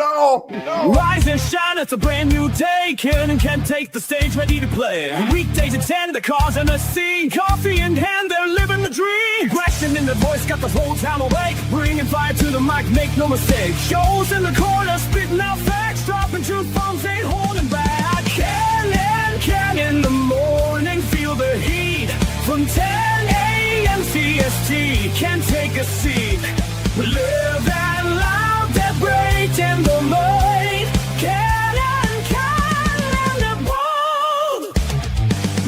no. Rise and shine, it's a brand new day. Ken can take the stage, ready to play. Weekdays at 10, the cars in the scene. Coffee in hand, they're living the dream. Question in the voice, got the whole town awake. Bringing fire to the mic, make no mistake. Shows in the corner, spitting out facts. Dropping truth bombs, ain't holding back. Ken in the morning, feel the heat. From 10 a.m. CST, can take a seat. Live and loud, that break in the mind. Can and the bold.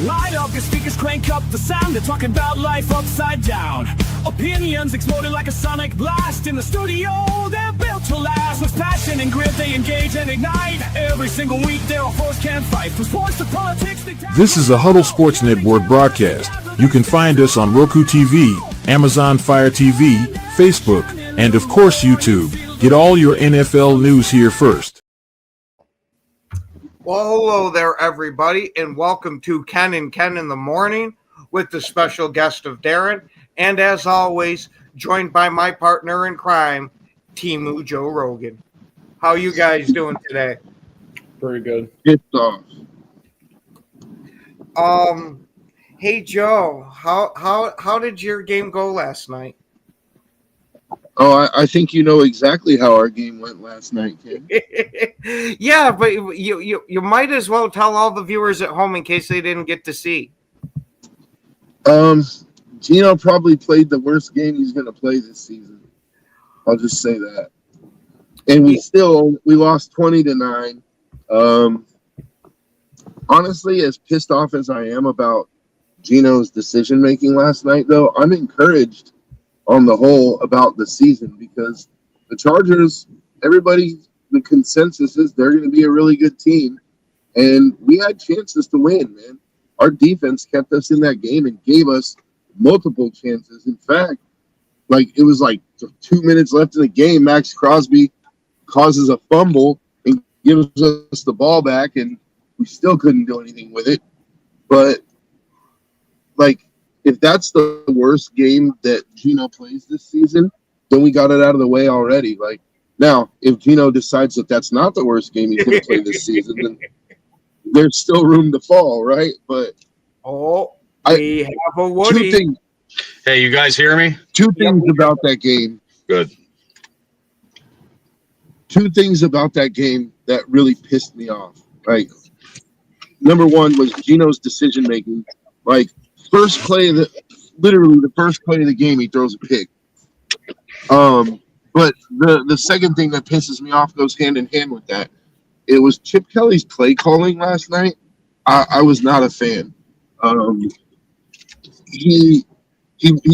Light up your speakers, crank up the sound. They're talking about life upside down. Opinions exploding like a sonic blast. In the studio, they're built to last. With passion and grit, they engage and ignite. Every single week, they're a force can't fight. From sports to politics, This is a Huddle Sports Network broadcast. You can find us on Roku TV, Amazon Fire TV, Facebook, and of course YouTube. Get all your NFL news here first. Well, hello there, everybody, and welcome to Ken and Ken in the Morning with the special guest of Darren. And as always, joined by my partner in crime, Timu Joe Rogan. How you guys doing today? Pretty good. It's off. Hey Joe, how did your game go last night? Oh, I think you know exactly how our game went last night, Ken. Yeah, but you might as well tell all the viewers at home in case they didn't get to see. Gino probably played the worst game he's going to play this season. I'll just say that. And we lost 20-9. Honestly, as pissed off as I am about Gino's decision making last night, though, I'm encouraged on the whole about the season because the Chargers, the consensus is they're going to be a really good team. And we had chances to win, man. Our defense kept us in that game and gave us multiple chances. In fact, it was 2 minutes left in the game. Max Crosby causes a fumble and gives us the ball back, and we still couldn't do anything with it. But, if that's the worst game that Gino plays this season, then we got it out of the way already. Now, if Gino decides that that's not the worst game he's going to play this season, then there's still room to fall, right? But we have a Woody. Hey, you guys hear me? Two things about that game. Good. Two things about that game that really pissed me off. Number one was Gino's decision making. First play the first play of the game, he throws a pick. But the second thing that pisses me off goes hand in hand with that. It was Chip Kelly's play calling last night. I was not a fan. He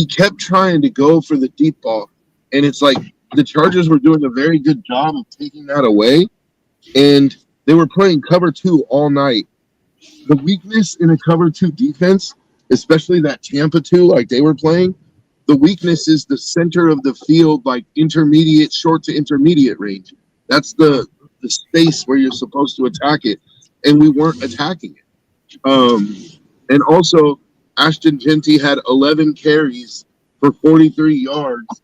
kept trying to go for the deep ball, and it's the Chargers were doing a very good job of taking that away, and they were playing cover 2 all night. The weakness in a cover 2 defense, especially that Tampa 2 they were playing, the weakness is the center of the field, intermediate, short to intermediate range. That's the space where you're supposed to attack it, and we weren't attacking it. And also, Ashton Genty had 11 carries for 43 yards.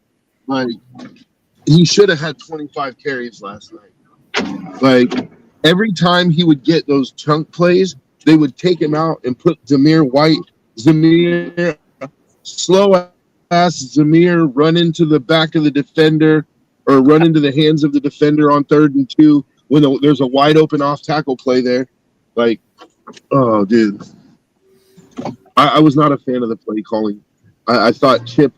He should have had 25 carries last night. Every time he would get those chunk plays, they would take him out and put slow-ass Zamir run into the back of the defender or run into the hands of the defender on 3rd and 2 when there's a wide-open off-tackle play there. Oh, dude. I was not a fan of the play calling. I thought Chip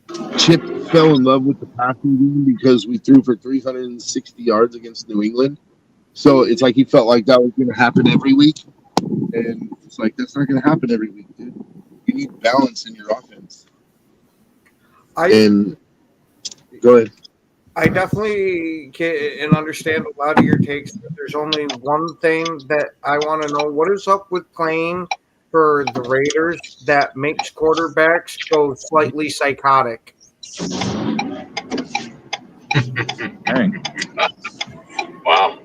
fell in love with the passing game because we threw for 360 yards against New England. So it's he felt like that was going to happen every week. And it's that's not going to happen every week, dude. You need balance in your offense. Go ahead. I definitely can understand a lot of your takes. There's only one thing that I want to know. What is up with playing for the Raiders that makes quarterbacks go slightly psychotic? Dang. Wow.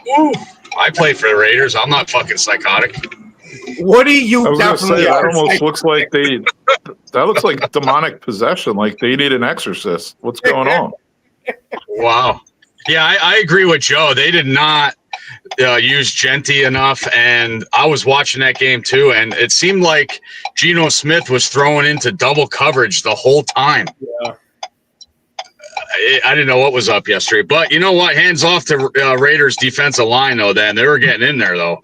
Woo. I play for the Raiders. I'm not fucking psychotic. What do you I was gonna definitely say, that are? almost looks like that looks like demonic possession, like they need an exorcist. What's going on? Wow. Yeah, I agree with Joe. They did not use Genty enough, and I was watching that game too, and it seemed like Geno Smith was throwing into double coverage the whole time. Yeah. I didn't know what was up yesterday, but you know what? Hands off to Raiders defensive line though. Then they were getting in there though.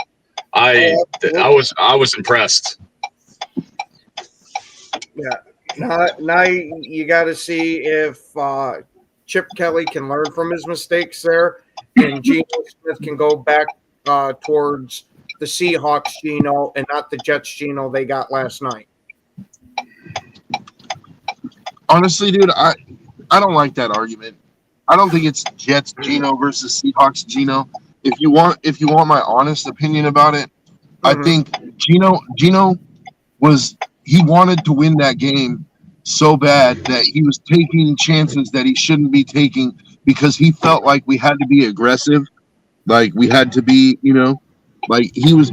I was impressed. Yeah. Now you got to see if Chip Kelly can learn from his mistakes there, and Geno Smith can go back towards the Seahawks Geno and not the Jets Geno they got last night. Honestly, dude, I don't like that argument. I don't think it's Jets Geno versus Seahawks Geno. If you want my honest opinion about it, I think Geno he wanted to win that game so bad that he was taking chances that he shouldn't be taking because he felt like we had to be aggressive, like we had to be, like he was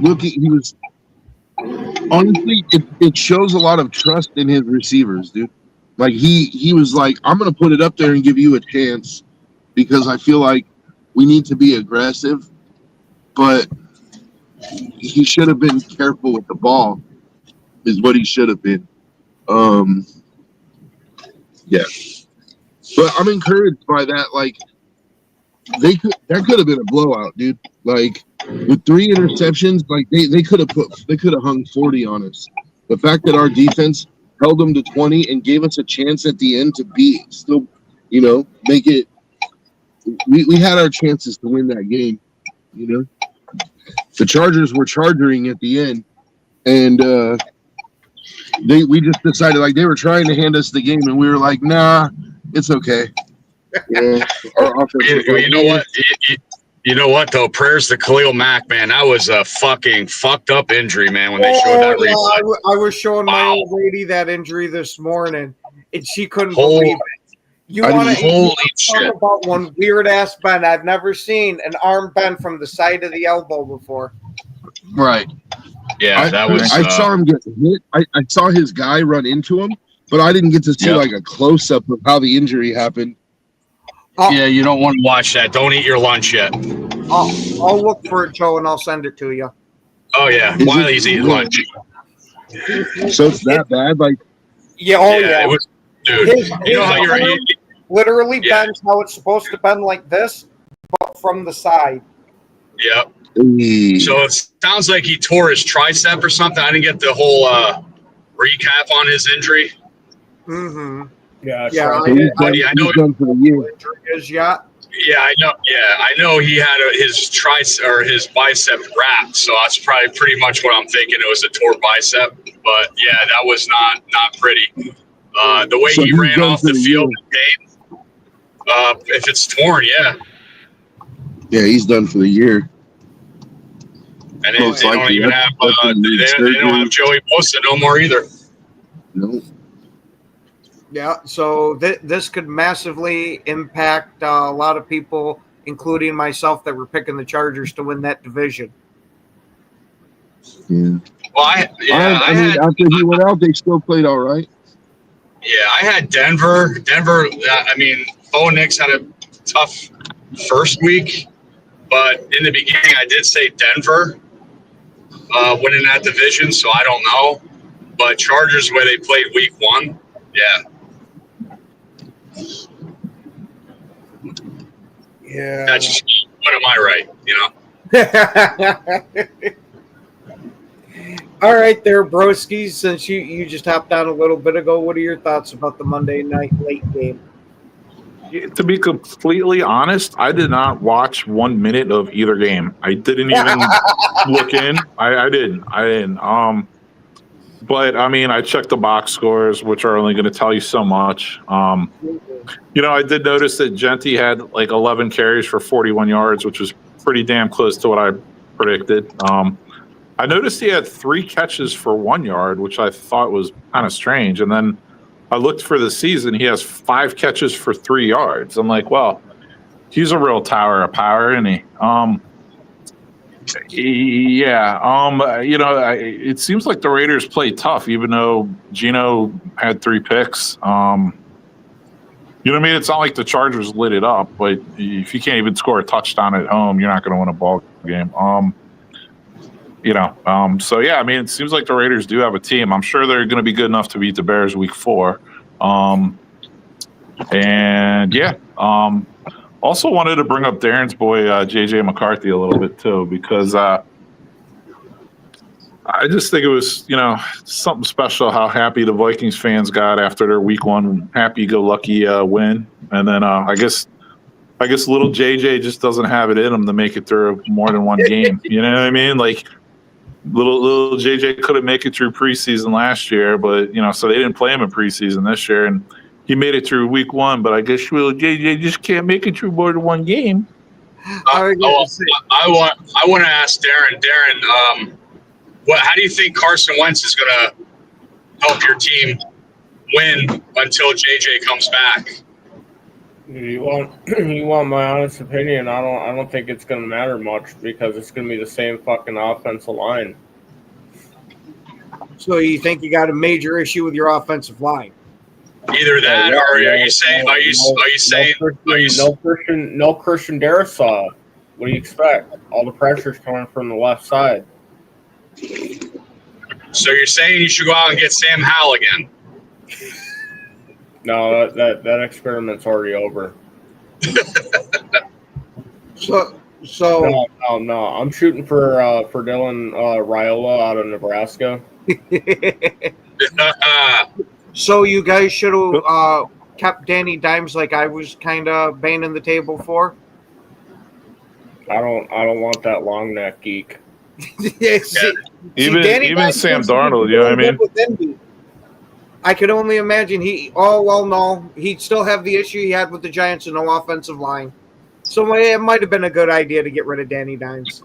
honestly, it shows a lot of trust in his receivers, dude. Like he was like, I'm gonna put it up there and give you a chance because I feel like we need to be aggressive, but he should have been careful with the ball, is what he should have been. Yeah. But I'm encouraged by that. Like that could have been a blowout, dude. Like with 3 interceptions, like they could have hung 40 on us. The fact that our defense held them to 20 and gave us a chance at the end to make it. We had our chances to win that game. The Chargers were charging at the end, and we just decided, like, they were trying to hand us the game, and we were like, nah, it's okay. Our offense You know what though? Prayers to Khalil Mack, man. That was a fucking fucked up injury, man. When they showed that replay, I was showing my old lady that injury this morning, and she couldn't believe it. You want to talk about one weird ass bend? I've never seen an arm bend from the side of the elbow before. Right. Yeah, that was. I saw him get hit. I saw his guy run into him, but I didn't get to see like a close up of how the injury happened. Yeah, you don't want to watch that. Don't eat your lunch yet. I'll look for it, Joe, and I'll send it to you. Oh yeah, while he's eating lunch. So it's that bad, like. Yeah. It was, dude. You know how you're literally bends how it's supposed to bend, like this, but from the side. Yep. So it sounds like he tore his tricep or something. I didn't get the whole recap on his injury. Mm-hmm. Yeah. I know. Done for the year. Yeah, I know. Yeah, I know he had his tricep or his bicep wrapped. So that's probably pretty much what I'm thinking. It was a tore bicep. But yeah, that was not pretty. The way he ran off the field in pain. If it's torn, yeah. Yeah, he's done for the year. And they don't even have they don't have Joey Bosa no more either. No. Yeah, so this could massively impact a lot of people, including myself, that were picking the Chargers to win that division. Yeah. Well, I mean, after he went out, they still played all right. Yeah, I had Denver. I mean, Bo Nix had a tough first week, but in the beginning, I did say Denver winning that division, so I don't know. But Chargers, where they played week 1, yeah. Yeah. That's just, what am I right, All right there, broskies. Since you just hopped on a little bit ago, what are your thoughts about the Monday night late game? To be completely honest, I did not watch 1 minute of either game. I didn't even look in. I didn't. But I mean, I checked the box scores, which are only going to tell you so much. I did notice that Genty had like 11 carries for 41 yards, which was pretty damn close to what I predicted. I noticed he had 3 catches for 1 yard, which I thought was kind of strange. And then I looked for the season. He has 5 catches for 3 yards. I'm like, well, he's a real tower of power, isn't he? It seems like the Raiders play tough, even though Geno had 3 picks. You know what I mean? It's not like the Chargers lit it up, but if you can't even score a touchdown at home, you're not going to win a ball game. So yeah, I mean, it seems like the Raiders do have a team. I'm sure they're going to be good enough to beat the Bears week 4. Also wanted to bring up Darren's boy, JJ McCarthy, a little bit too, because I just think it was, something special how happy the Vikings fans got after their week 1 happy-go-lucky win. And then I guess little JJ just doesn't have it in him to make it through more than one game. You know what I mean? Like little JJ couldn't make it through preseason last year, but so they didn't play him in preseason this year, and he made it through week 1. But I guess little JJ just can't make it through more than one game. I want to ask Darren. Darren, how do you think Carson Wentz is going to help your team win until JJ comes back? You want my honest opinion? I don't think it's going to matter much because it's going to be the same fucking offensive line. So you think you got a major issue with your offensive line? Either that, or are you saying no Christian Darrisaw? What do you expect? All the pressure's coming from the left side. So you're saying you should go out and get Sam Howell again? No, that experiment's already over. So No. I'm shooting for Dylan Raiola out of Nebraska. So you guys should have kept Danny Dimes like I was kind of banging the table for. I don't want that long neck geek. Even Sam Darnold, you know what I mean? I could only imagine he'd still have the issue he had with the Giants and no offensive line. So it might have been a good idea to get rid of Danny Dimes.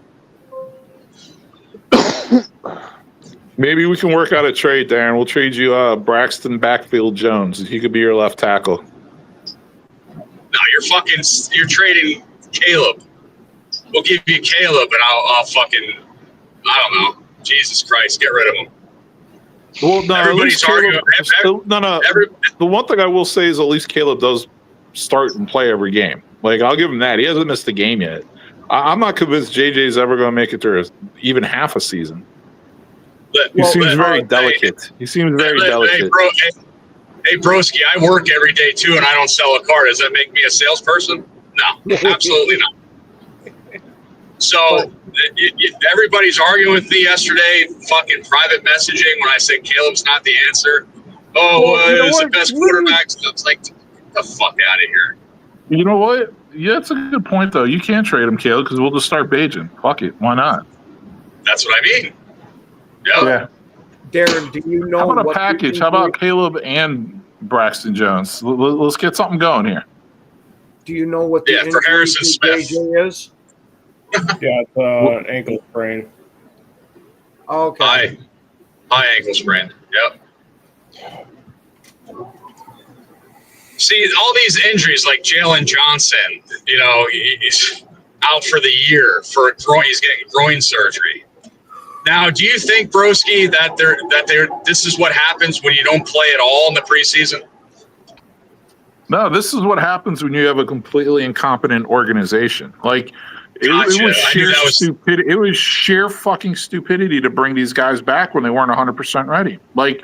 Maybe we can work out a trade, Darren. We'll trade you Braxton Backfield Jones. He could be your left tackle. No, you're trading Caleb. We'll give you Caleb, and I'll fucking, I don't know. Jesus Christ, get rid of him. Well, no, everybody's arguing. The one thing I will say is at least Caleb does start and play every game. Like, I'll give him that. He hasn't missed a game yet. I'm not convinced JJ's ever going to make it through even half a season. He seems very delicate. Hey, broski, I work every day too, and I don't sell a car. Does that make me a salesperson? No, absolutely not. So everybody's arguing with me yesterday, fucking private messaging when I said Caleb's not the answer. It's the best quarterback. So it's like, get the fuck out of here. You know what? Yeah, it's a good point, though. You can't trade him, Caleb, because we'll just start Bajan. Fuck it. Why not? That's what I mean. Yeah. Darren, do you know? How about a package? How about Caleb and Braxton Jones? Let's get something going here. Do you know what the for Harrison Smith is? Yeah, it's an ankle sprain. Okay. High ankle sprain. Yep. See, all these injuries like Jalen Johnson, he's out for the year for a groin. He's getting groin surgery. Now, do you think, Broski, that this is what happens when you don't play at all in the preseason? No, this is what happens when you have a completely incompetent organization. Like, it was sheer stupidity. It was sheer fucking stupidity to bring these guys back when they weren't 100% ready. Like,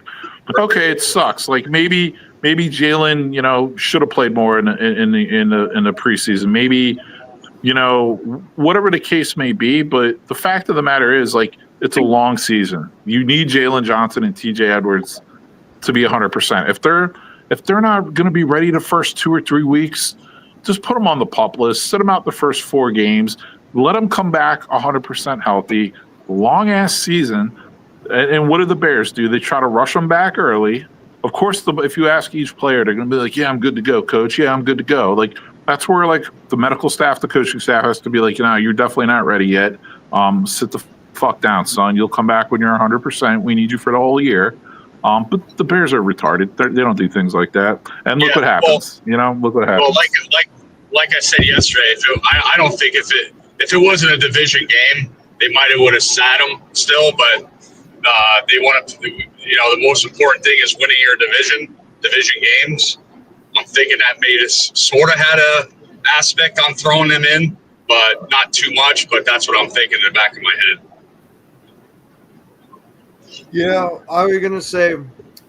okay, it sucks. Like, maybe Jalen, should have played more in the preseason. Maybe, whatever the case may be. But the fact of the matter is, like, it's a long season. You need Jalen Johnson and TJ Edwards to be 100%. If they're not going to be ready the first 2 or 3 weeks, just put them on the PUP list. Sit them out the first 4 games. Let them come back 100% healthy. Long ass season. And what do the Bears do? They try to rush them back early. Of course, if you ask each player, they're going to be like, "Yeah, I'm good to go, coach. Yeah, I'm good to go." Like, that's where, like, the medical staff, the coaching staff has to be like, you're definitely not ready yet. Sit the fuck down, son. You'll come back when you're 100%. We need you for the whole year. But the Bears are retarded. They don't do things like that. And look what happens. Look what happens. Well, like I said yesterday, I don't think if it wasn't a division game, they might have would have sat him still. But they want to. The most important thing is winning your division games. I'm thinking that made us sort of had a aspect on throwing them in, but not too much. But that's what I'm thinking in the back of my head. Yeah, I was going to say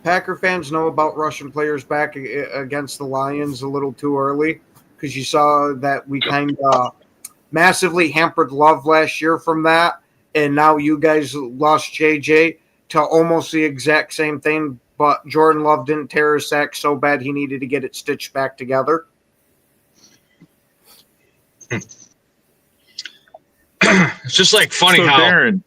Packer fans know about Russian players back against the Lions a little too early because you saw that we kind of massively hampered Love last year from that, and now you guys lost JJ to almost the exact same thing, but Jordan Love didn't tear his sack so bad he needed to get it stitched back together. It's just like funny So how Darren,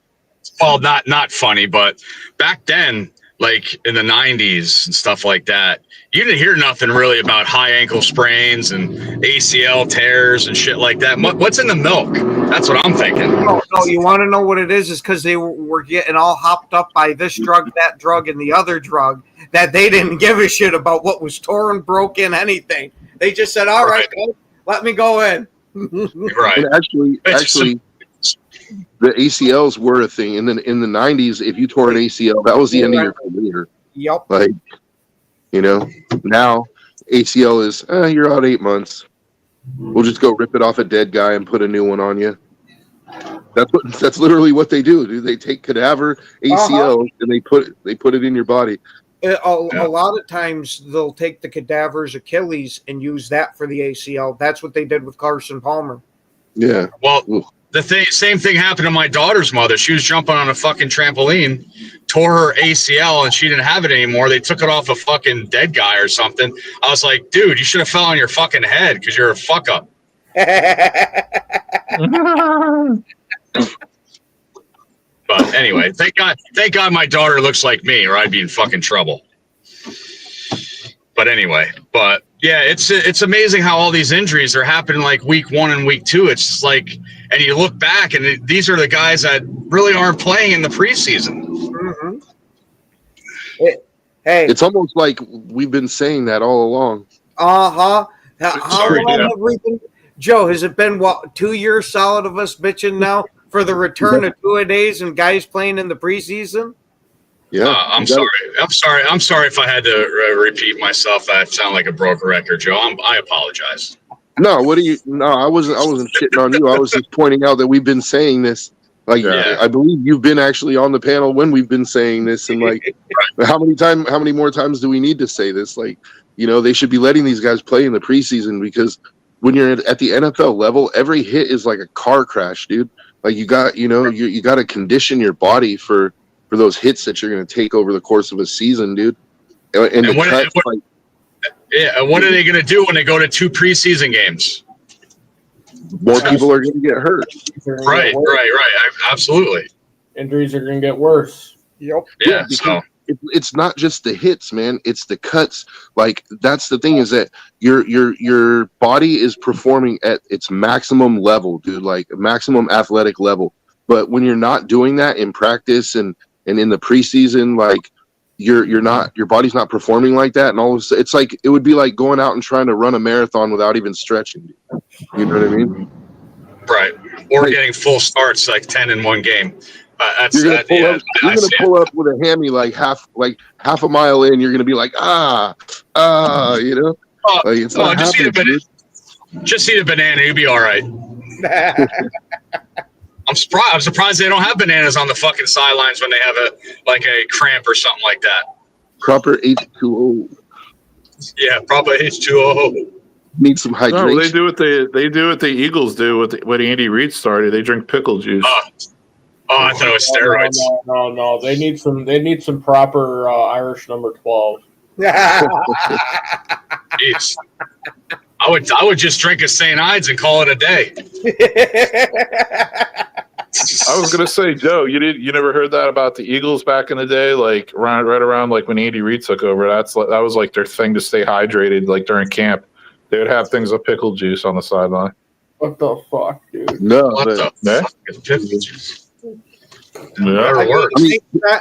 well, not funny, but back then, like in the 90s and stuff like that, you didn't hear nothing really about high ankle sprains and ACL tears and shit like that. What's in the milk? That's what I'm thinking. No, you want to know what it is because they were getting all hopped up by this drug, that drug, and the other drug that they didn't give a shit about what was torn, broken, anything. They just said, all right, go, let me go in. Right. And actually, the ACLs were a thing. And then in the 90s, if you tore an ACL, that was the end of your career. Yep. Like, you know, now ACL is, you're out 8 months. We'll just go rip it off a dead guy and put a new one on you. That's literally what they do. Dude, they take cadaver ACL and they put it in your body. A lot of times they'll take the cadaver's Achilles and use that for the ACL. That's what they did with Carson Palmer. Yeah. Well, same thing happened to my daughter's mother. She was jumping on a fucking trampoline, tore her ACL, and she didn't have it anymore. They took it off a fucking dead guy or something. I was like, dude, you should have fell on your fucking head because you're a fuck up. But anyway, thank God my daughter looks like me, or I'd be in fucking trouble. But anyway, yeah, it's amazing how all these injuries are happening like week 1 and week 2. It's just like, and you look back, and these are the guys that really aren't playing in the preseason. Mm-hmm. Hey, it's almost like we've been saying that all along. How long have we been? Joe, has it been 2 years solid of us bitching now for the return of two-a-days and guys playing in the preseason? Yeah, I'm sorry if I had to repeat myself. I sound like a broken record, Joe. I apologize. No, I wasn't shitting on you. I was just pointing out that we've been saying this. Like, yeah. I believe you've been actually on the panel when we've been saying this, and like, how many more times do we need to say this? Like, you know, they should be letting these guys play in the preseason, because when you're at the NFL level, every hit is like a car crash, dude. Like, you got to condition your body for those hits that you're going to take over the course of a season, dude. And what are they going to do when they go to 2 preseason games? More people are going to get hurt. Right. Absolutely. Injuries are going to get worse. Yep. Yeah. So it's not just the hits, man. It's the cuts. Like, that's the thing, is that your body is performing at its maximum level, dude. Like, maximum athletic level. But when you're not doing that in practice and in the preseason, like, your body's not performing like that, and all of a sudden, it's like, it would be like going out and trying to run a marathon without even stretching. You know what I mean? Right. Or getting full starts, like 10 in one game. You're gonna pull up with a hammy like half a mile in. You're gonna be like, you know. Like, it's not happening. Just eat a banana. You'll be all right. I'm surprised they don't have bananas on the fucking sidelines when they have a cramp or something like that. Proper H2O. Yeah, proper H2O. Need some hydration. No, they do what the Eagles do when Andy Reid started. They drink pickle juice. I thought it was steroids. No. They need some proper Irish number 12. Jeez. I would just drink a St. Ides and call it a day. I was gonna say, Joe, you never heard that about the Eagles back in the day, like right around like when Andy Reid took over. That was like their thing to stay hydrated, like during camp. They would have things with pickle juice on the sideline. What the fuck, dude? No, what the fuck is pickle juice?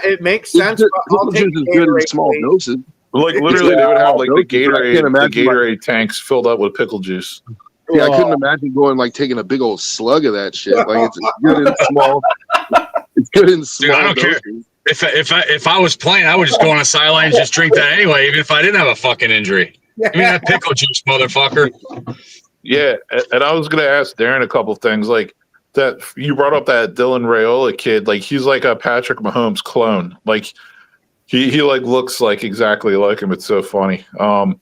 It makes sense. Pickle juice is good in small doses. Like, literally, they would have like the Gatorade tanks filled up with pickle juice. Yeah, I couldn't imagine going like taking a big old slug of that shit. Like, it's good in small. It's good in small. Dude, I don't care. If I was playing, I would just go on a sideline and just drink that anyway, even if I didn't have a fucking injury. Give me that pickle juice, motherfucker. Yeah, and I was gonna ask Darren a couple things. Like that, you brought up that Dylan Raiola kid. Like he's like a Patrick Mahomes clone. Like he like looks like exactly like him. It's so funny. Dude,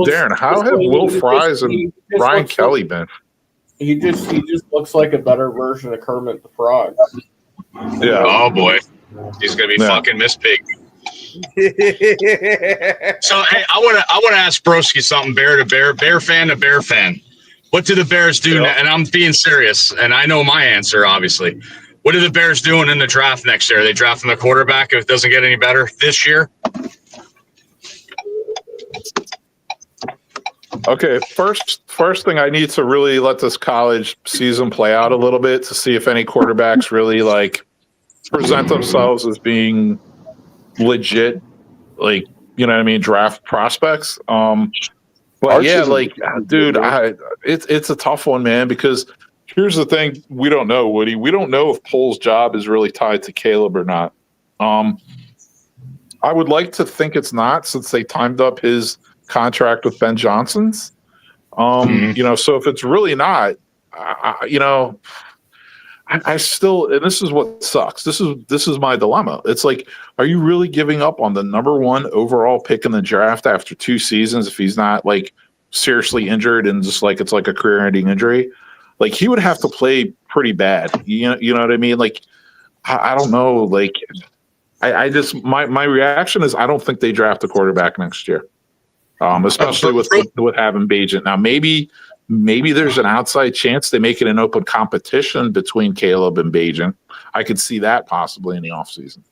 Darren, how have Will Fries and Ryan Kelly been? He just looks like a better version of Kermit the Frog. Yeah. Oh boy, he's gonna be fucking Miss Pig. So hey, I want to ask Broski something. Bear fan to Bear fan. What do the Bears do? Yeah. And I'm being serious, and I know my answer. Obviously, what are the Bears doing in the draft next year? Are they drafting the quarterback if it doesn't get any better this year? Okay, first thing, I need to really let this college season play out a little bit to see if any quarterbacks really like present themselves as being legit, like, you know what I mean, draft prospects. But yeah, like, dude, it's a tough one, man, because here's the thing: we don't know, Woody. We don't know if Pole's job is really tied to Caleb or not. I would like to think it's not, since they timed up his contract with Ben Johnson's. You know, so if it's really not, I still, and this is what sucks. This is my dilemma. It's like, are you really giving up on the number 1 overall pick in the draft after 2 seasons if he's not like seriously injured and just like it's like a career-ending injury? Like he would have to play pretty bad. You know what I mean? Like I don't know. Like I just my reaction is I don't think they draft a quarterback next year. Especially with having Bagent. Now, maybe there's an outside chance they make it an open competition between Caleb and Bagent. I could see that possibly in the offseason.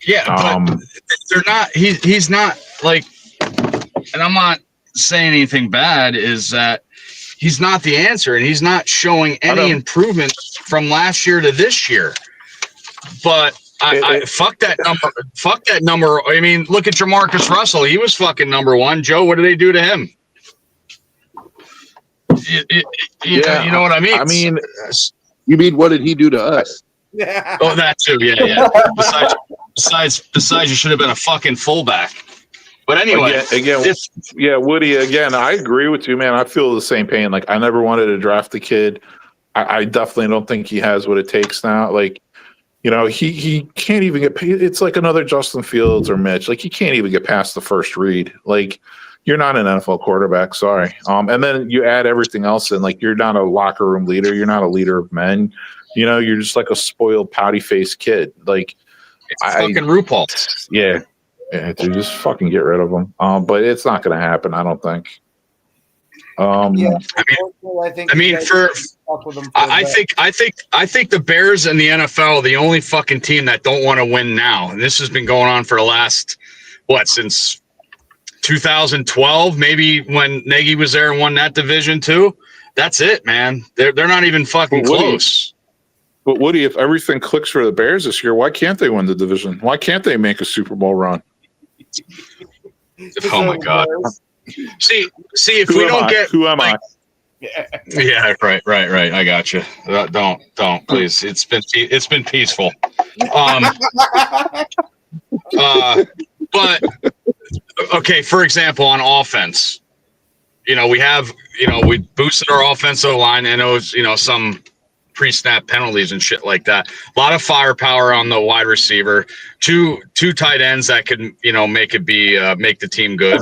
Yeah, but they're not. He's not like, and I'm not saying anything bad. Is that he's not the answer, and he's not showing any improvement from last year to this year. But I fuck that number. Fuck that number. I mean, look at Jamarcus Russell. He was fucking number 1. Joe, what did they do to him? You know what I mean? I mean, you mean what did he do to us? Oh, that too. Yeah. Besides, you should have been a fucking fullback. But anyway, Woody. Again, I agree with you, man. I feel the same pain. Like I never wanted to draft the kid. I definitely don't think he has what it takes now. Like, you know, he can't even get paid. It's like another Justin Fields or Mitch. Like he can't even get past the first read. Like you're not an NFL quarterback. Sorry. And then you add everything else in. Like you're not a locker room leader. You're not a leader of men. You know, you're just like a spoiled, pouty faced kid. Like it's fucking RuPaul. Yeah, dude, just fucking get rid of him. But it's not going to happen. I don't think. I think the Bears and the NFL are the only fucking team that don't want to win now. And this has been going on for the last since 2012, maybe when Nagy was there and won that division too. That's it, man. They're not even fucking close. But Woody, if everything clicks for the Bears this year, why can't they win the division? Why can't they make a Super Bowl run? Oh my God. See, if we don't get who am I? Yeah, right. I got you. Don't please. It's been peaceful. But okay, for example, on offense, we boosted our offensive line, and it was some pre-snap penalties and shit like that. A lot of firepower on the wide receiver. Two tight ends that could make the team good.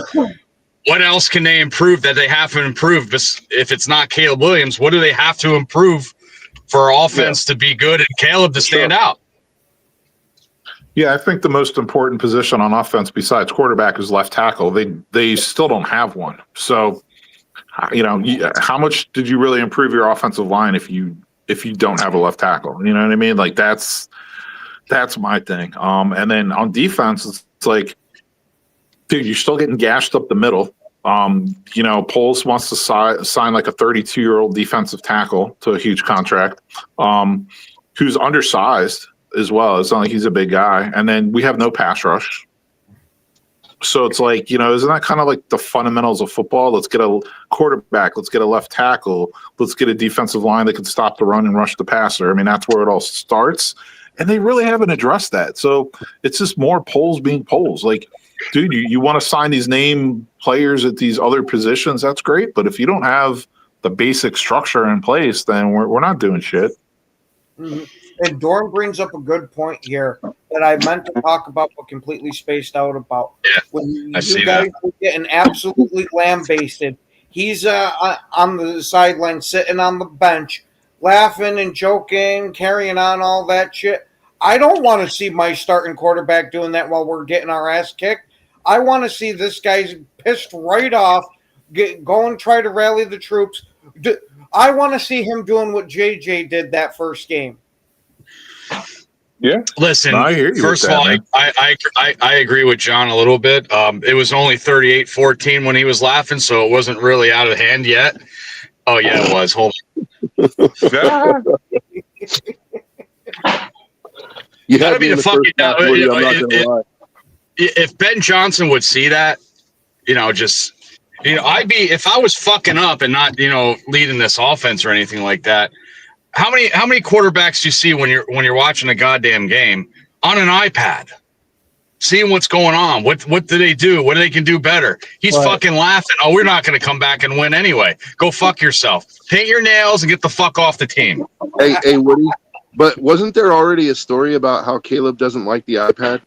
What else can they improve that they haven't improved? If it's not Caleb Williams, what do they have to improve for our offense to be good and Caleb to stand out? Yeah, I think the most important position on offense besides quarterback is left tackle. They still don't have one. So, how much did you really improve your offensive line if you don't have a left tackle? You know what I mean? Like that's my thing. And then on defense, it's like, dude, you're still getting gashed up the middle. Poles wants to sign like a 32-year-old defensive tackle to a huge contract, who's undersized as well. It's not like he's a big guy. And then we have no pass rush. So it's like, isn't that kind of like the fundamentals of football? Let's get a quarterback. Let's get a left tackle. Let's get a defensive line that can stop the run and rush the passer. I mean, that's where it all starts. And they really haven't addressed that. So it's just more polls being polls. Like, dude, you want to sign these name players at these other positions, that's great. But if you don't have the basic structure in place, then we're not doing shit. Mhm. And Dorn brings up a good point here that I meant to talk about but completely spaced out about. Yeah, When you I see guys were getting absolutely lambasted, he's on the sideline sitting on the bench, laughing and joking, carrying on all that shit. I don't want to see my starting quarterback doing that while we're getting our ass kicked. I want to see this guy's pissed right off, go and try to rally the troops. I want to see him doing what JJ did that first game. Yeah. Listen, No, I hear you first with of all, that, I agree with John a little bit. It was only 38-14 when he was laughing, so it wasn't really out of hand yet. Oh, yeah, it was. Hold Yeah. You Gotta had be me in the the first fucking- half, Woody, I'm not gonna lie. If Ben Johnson would see that, I'd be, if I was fucking up and not, leading this offense or anything like that. How many quarterbacks do you see when you're watching a goddamn game on an iPad, seeing what's going on? What do they do? What they can do better? He's fucking laughing. Oh, we're not going to come back and win anyway. Go fuck yourself. Paint your nails and get the fuck off the team. Hey, Woody. But wasn't there already a story about how Caleb doesn't like the iPad?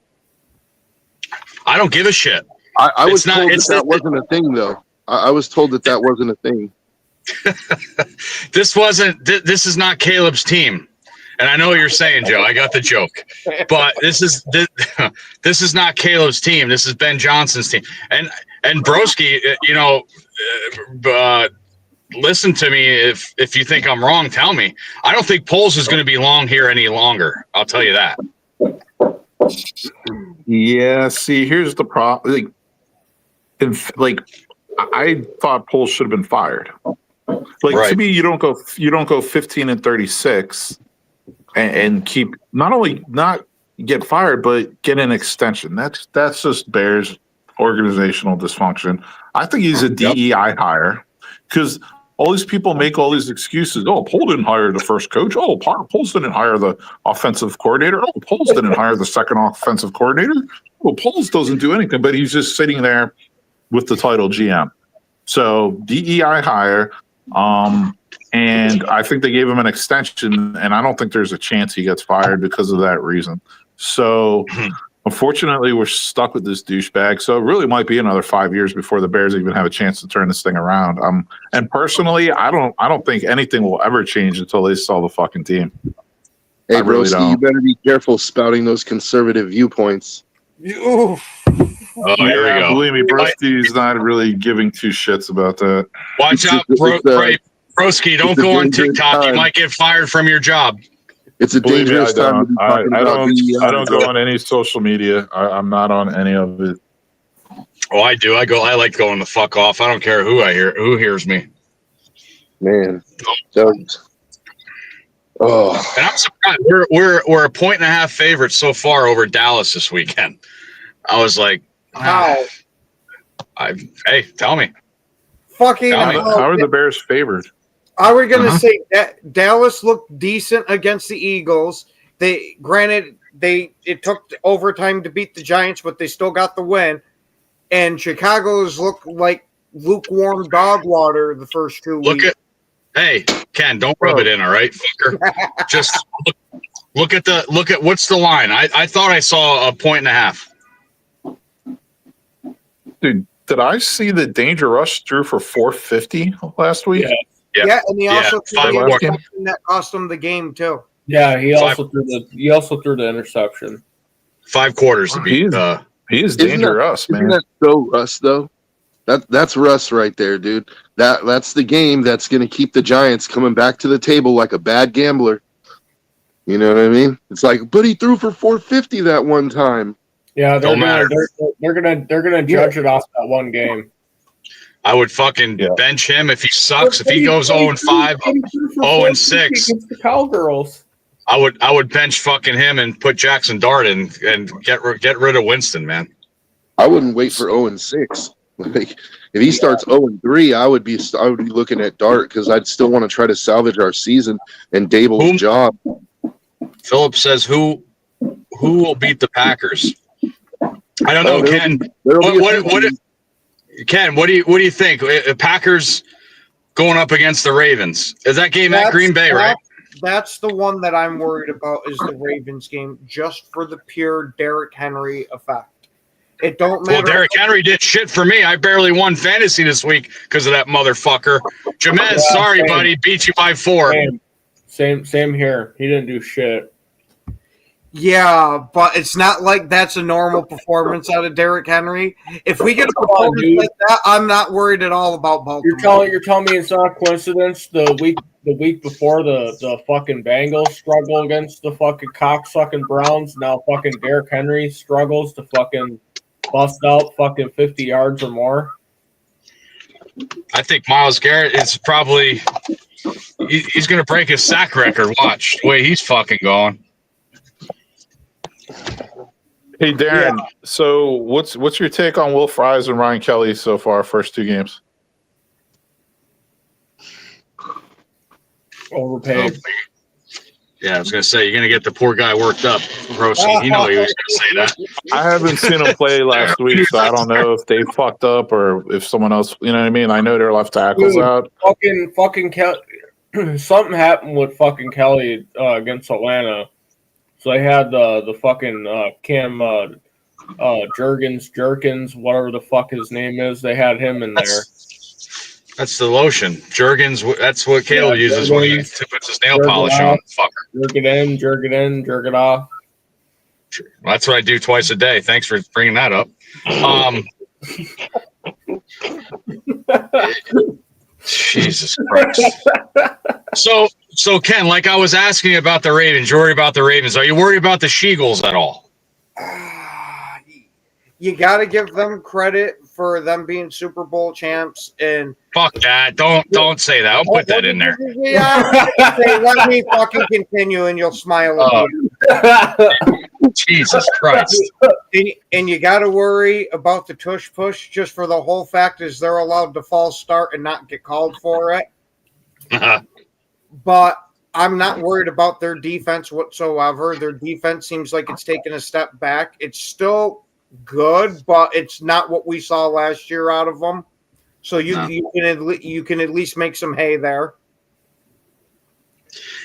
I don't give a shit. I was It's not- told it's that not- wasn't a thing, though. I was told that wasn't a thing. This is not Caleb's team. And I know what you're saying, Joe. I got the joke. But this is not Caleb's team. This is Ben Johnson's team. And Broski, listen to me. If you think I'm wrong, tell me. I don't think Poles is going to be long here any longer. I'll tell you that. Yeah, see, here's the problem. I thought Poles should have been fired. Right. To me, you don't go 15-36 and keep not get fired, but get an extension. That's just Bears organizational dysfunction. I think he's a DEI hire because all these people make all these excuses. Oh, Poles didn't hire the first coach. Oh, Poles didn't hire the offensive coordinator. Oh, Poles didn't hire the second offensive coordinator. Oh, Poles doesn't do anything, but he's just sitting there with the title GM. So DEI hire, and I think they gave him an extension, and I don't think there's a chance he gets fired because of that reason. So unfortunately, we're stuck with this douchebag. So it really might be another 5 years before the Bears even have a chance to turn this thing around. And personally, I don't think anything will ever change until they sell the fucking team. Hey, really Broski, you better be careful spouting those conservative viewpoints. Oof. Oh, here we go. Believe me, Broski's not really giving two shits about that. Watch out, Broski. Don't go on TikTok. You might get fired from your job. It's a Believe me, dangerous time to be talking about DEI. I don't go on any social media. I'm not on any of it. Oh, I do. I like going the fuck off. I don't care who hears me. Man. Oh. And I'm surprised we're a 1.5 favorites so far over Dallas this weekend. I was like, How? Hey, tell me. Fucking How are the Bears favored? I was going to say that Dallas looked decent against the Eagles. It took overtime to beat the Giants, but they still got the win. And Chicago's looked like lukewarm dog water the first 2 weeks. Hey, Ken, don't rub it in, all right, fucker. Just look at what's the line? I thought I saw a 1.5. Dude, did I see that Danger Rush threw for 450 last week? Yeah, and he also threw the 5 more. interception that cost him the game too. Yeah, he also threw the interception. 5 quarters to beat. He is Danger Russ, man. Isn't that so Russ, though? That's Russ right there, dude. That's the game that's going to keep the Giants coming back to the table like a bad gambler. You know what I mean? It's like, but he threw for 450 that one time. Yeah, Don't matter. They're gonna judge it off that one game. I would fucking bench him if he sucks. If he goes 0-5, 0-6 against the Cowgirls. I would bench fucking him and put Jackson Dart in and get rid of Winston, man. I wouldn't wait for 0-6. Like, if he starts 0-3, I would be looking at Dart because I'd still want to try to salvage our season and Dable's job. Philip says who will beat the Packers? I don't know, Ken. Ken, what do you think? Packers going up against the Ravens. Is that game at Green Bay, right? That's the one that I'm worried about is the Ravens game, just for the pure Derrick Henry effect. It don't matter. Well, Derrick Henry did shit for me. I barely won fantasy this week because of that motherfucker. Jamez, sorry, buddy. Beat you by 4. Same here. He didn't do shit. Yeah, but it's not like that's a normal performance out of Derrick Henry. If we get a performance like that, I'm not worried at all about Baltimore. You're telling me it's not a coincidence the week before the fucking Bengals struggle against the fucking cocksucking Browns. Now fucking Derrick Henry struggles to fucking bust out fucking 50 yards or more. I think Myles Garrett is probably he's going to break his sack record. Watch the way he's fucking going. Hey Darren, so what's your take on Will Fries and Ryan Kelly so far, first 2 games? Overpaid. Yeah, I was gonna say you're gonna get the poor guy worked up, Rosie. He knew he was gonna say that. I haven't seen him play last week, so I don't know if they fucked up or if someone else. You know what I mean? I know their left tackle's out. Fucking Kelly. Something happened with fucking Kelly against Atlanta. So they had the fucking Cam Jerkins, whatever the fuck his name is. They had him in there. That's the lotion. Jergens, that's what Caleb uses when he puts his nail polish on. Fucker. Jerk it in, jerk it off. That's what I do twice a day. Thanks for bringing that up. Jesus Christ. So Ken, like I was asking about the Ravens, you're worried about the Ravens. Are you worried about the She-Eagles at all? You got to give them credit for them being Super Bowl champs. And fuck that! Don't say that. I'll put that in there. Yeah, let me fucking continue, and you'll smile at me. Jesus Christ! And you got to worry about the tush push just for the whole fact is they're allowed to false start and not get called for it. But I'm not worried about their defense whatsoever. Their defense seems like it's taken a step back. It's still good, but it's not what we saw last year out of them. So you can at least make some hay there.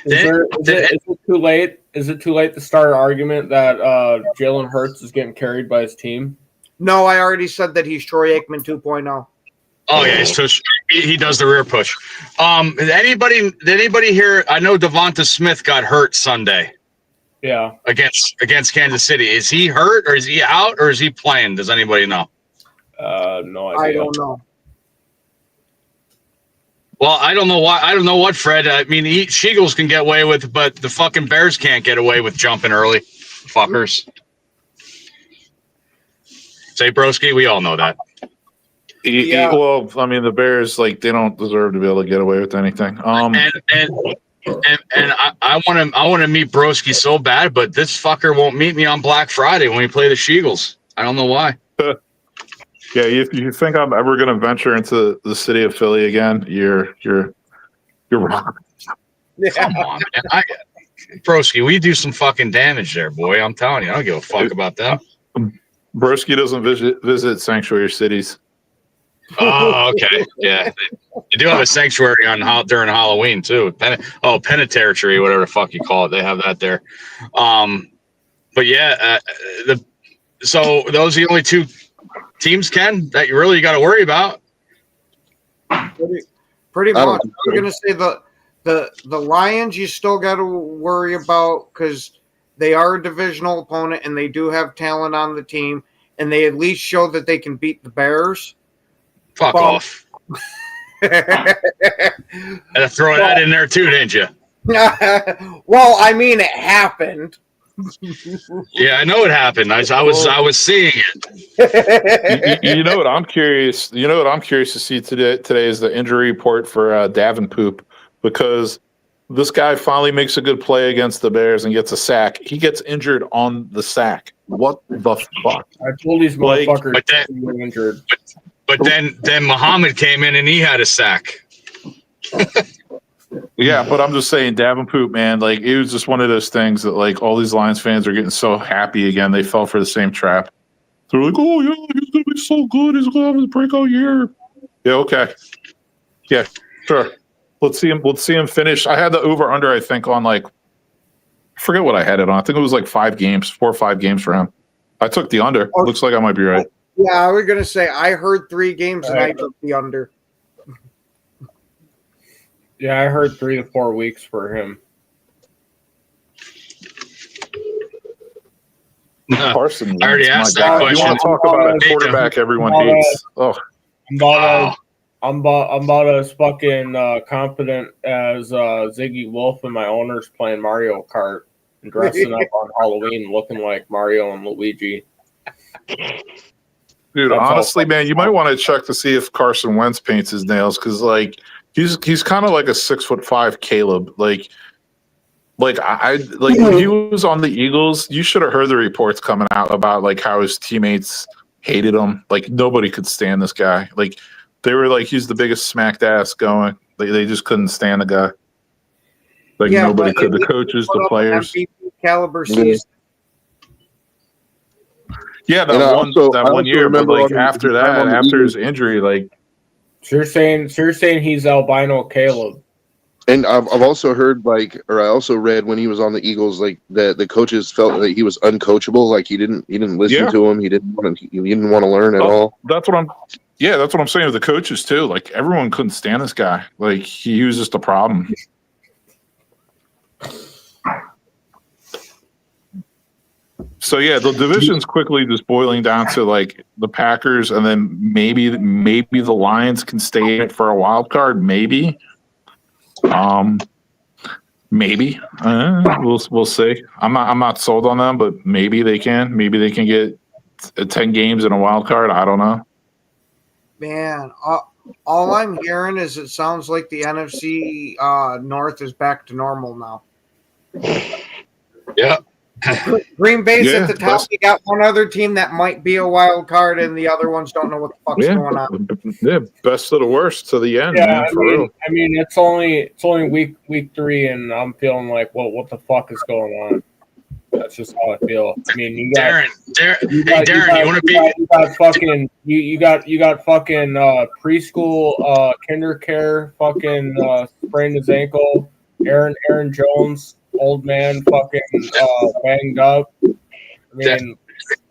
Is it too late? Is it too late to start an argument that Jalen Hurts is getting carried by his team? No, I already said that he's Troy Aikman 2.0. Oh yeah, he does the rear push. Did anybody hear? I know Devonta Smith got hurt Sunday. Yeah, against Kansas City. Is he hurt or is he out or is he playing? Does anybody know? No idea. I don't know. Well, I don't know why. I don't know what Fred. I mean, She-Eagles can get away with, but the fucking Bears can't get away with jumping early, fuckers. Say Broski, we all know that. Yeah. Well, I mean, the Bears they don't deserve to be able to get away with anything. And I want to meet Broski so bad, but this fucker won't meet me on Black Friday when we play the She-Eagles. I don't know why. Yeah, if you think I'm ever going to venture into the city of Philly again, you're wrong. Yeah. Come on, man. Broski, we do some fucking damage there, boy. I'm telling you, I don't give a fuck about that. Broski doesn't visit sanctuary cities. Oh, okay. Yeah. They do have a sanctuary during Halloween, too. Penitentiary, whatever the fuck you call it. They have that there. But, yeah, so those are the only 2 teams, Ken, that you really got to worry about. Pretty much. I'm going to say the Lions you still got to worry about because they are a divisional opponent and they do have talent on the team, and they at least show that they can beat the Bears. Fuck off. Had to throw that in there too, didn't you? Well, I mean, it happened. Yeah, I know it happened. I was seeing it. You know what I'm curious. You know what I'm curious to see today is the injury report for Davenport, because this guy finally makes a good play against the Bears and gets a sack. He gets injured on the sack. What the fuck? I told these motherfuckers were injured. But then Muhammad came in and he had a sack. Yeah, but I'm just saying, Davenport, man, it was just one of those things that all these Lions fans are getting so happy again. They fell for the same trap. They're like, oh yeah, he's gonna be so good. He's gonna have his breakout year. Yeah, okay. Yeah, sure. Let's see him finish. I had the over under, I think, on like, I forget what I had it on. I think it was like 4 or 5 games for him. I took the under. Oh, looks like I might be right. Yeah, I was gonna say I heard 3 games and I took the under. Yeah, I heard 3 to 4 weeks for him. Carson Wentz, I already asked my that God. question. You want to talk about a quarterback everyone hates? Oh, I'm about as fucking confident as Ziggy Wolf and my owners playing Mario Kart and dressing up on Halloween looking like Mario and Luigi. dude, honestly, man, you might want to check to see if Carson Wentz paints his nails because, like, he's kind of like a 6'5" Caleb. Like when he was on the Eagles, you should have heard the reports coming out about like how his teammates hated him. Like nobody could stand this guy. Like they were like, he's the biggest smacked ass going. They just couldn't stand the guy. Like nobody could. The coaches, the players. MVP caliber season. Yeah, that one year. But like after that, after his injury, like. So you're saying he's albino Caleb. And I've also heard I also read when he was on the Eagles, like the coaches felt that he was uncoachable, like he didn't listen to him, he didn't want to learn at all. That's what I'm saying with the coaches too. Like everyone couldn't stand this guy. Like he was just a problem. So yeah, the division's quickly just boiling down to like the Packers, and then maybe the Lions can stay in it for a wild card, maybe. Maybe we'll see. I'm not sold on them, but maybe they can. Maybe they can get 10 games in a wild card. I don't know. Man, all I'm hearing is it sounds like the NFC North is back to normal now. Yeah. Green Bay's at the top. You got one other team that might be a wild card, and the other ones don't know what the fuck's going on. Yeah, best of the worst to the end. Yeah, man, I mean, it's only week 3, and I'm feeling like, well, what the fuck is going on? That's just how I feel. I mean, you got Darren, you want to be? You got fucking preschool, kinder care, fucking sprained his ankle. Aaron Jones, old man, fucking banged up. I mean,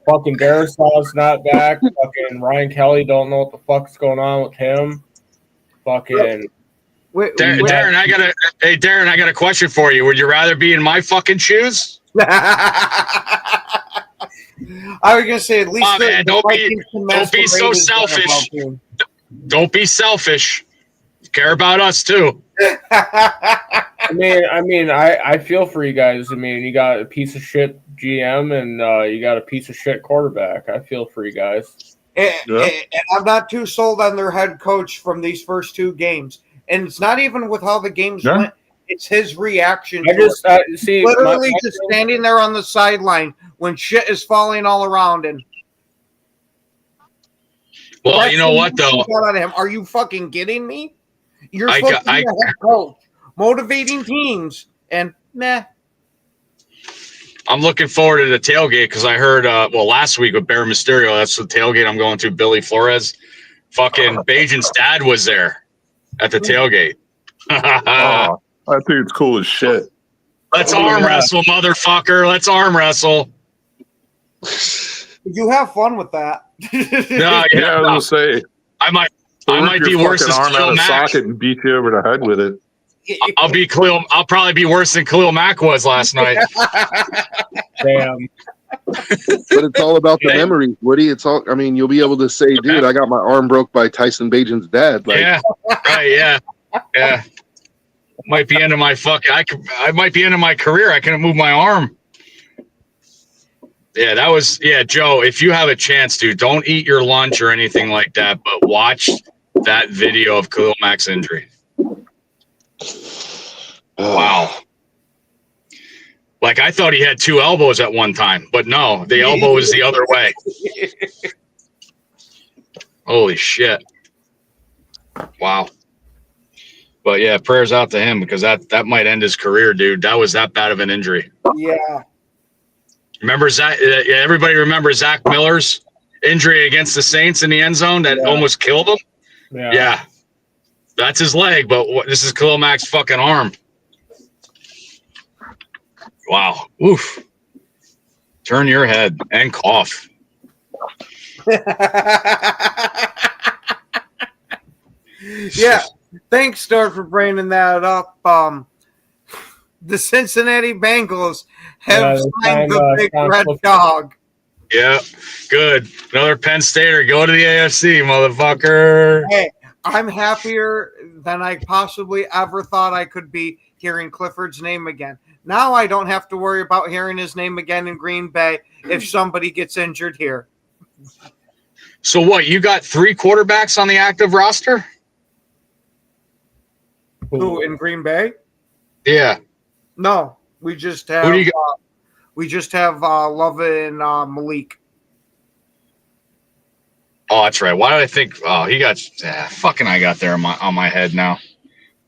fucking Darrisaw's not back. Fucking Ryan Kelly, don't know what the fuck's going on with him. Fucking. Darren, I got a question for you. Would you rather be in my fucking shoes? I was gonna say at least don't be so selfish. Don't be selfish. Care about us too. I mean, I feel for you guys. I mean, you got a piece of shit GM and you got a piece of shit quarterback. I feel for you guys. And I'm not too sold on their head coach from these first 2 games. And it's not even with how the games went. It's his reaction. See, literally just standing there on the sideline when shit is falling all around. And well, you know what though? Are you fucking kidding me? You're supposed to be a head coach, motivating teams, and nah. I'm looking forward to the tailgate because I heard, last week with Bear Mysterio, that's the tailgate I'm going to. Billy Flores, fucking Bajan's dad was there at the tailgate. Oh, that dude's cool as shit. Let's arm wrestle, motherfucker. Let's arm wrestle. Did you have fun with that? I was gonna say I might be worse than arm out of socket and beat you over the head with it. I'll probably be worse than Khalil Mack was last night. Damn. But it's all about the memories, Woody. It's all. I mean, you'll be able to say, "Dude, I got my arm broke by Tyson Bajan's dad." Like, yeah, right. Yeah. Might be end of my I might be end of my career. I couldn't move my arm. Yeah, that was. Yeah, Joe. If you have a chance, dude, don't eat your lunch or anything like that, but watch that video of Khalil Mack's injury. Wow. Like I thought he had 2 elbows at one time, but no, the elbow is the other way. Holy shit. Wow. But yeah, prayers out to him because that might end his career, dude. That was that bad of an injury. Yeah. Remember Zach? Everybody remembers Zach Miller's injury against the Saints in the end zone that almost killed him? Yeah. That's his leg, but this is Khalil Mack's fucking arm. Wow. Oof. Turn your head and cough. Yeah. Thanks, Stuart, for bringing that up. The Cincinnati Bengals have signed the big red dog. Yeah, good. Another Penn Stater. Go to the AFC, motherfucker. Hey, I'm happier than I possibly ever thought I could be hearing Clifford's name again. Now I don't have to worry about hearing his name again in Green Bay if somebody gets injured here. So what? You got 3 quarterbacks on the active roster? Who, in Green Bay? Yeah. No, we just have. Who do you got? Love and Malik. Oh, that's right. Why did I think? Oh, he got fucking. I got there on my head now.